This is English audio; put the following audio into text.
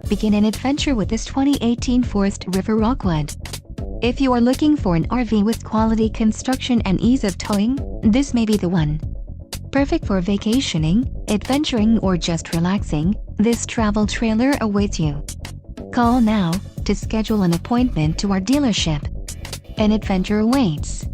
Begin an adventure with this 2018 Forest River Rockwood. If you are looking for an RV with quality construction and ease of towing, this may be the one. Perfect for vacationing, adventuring, or just relaxing, this travel trailer awaits you. Call now to schedule an appointment to our dealership. An adventure awaits.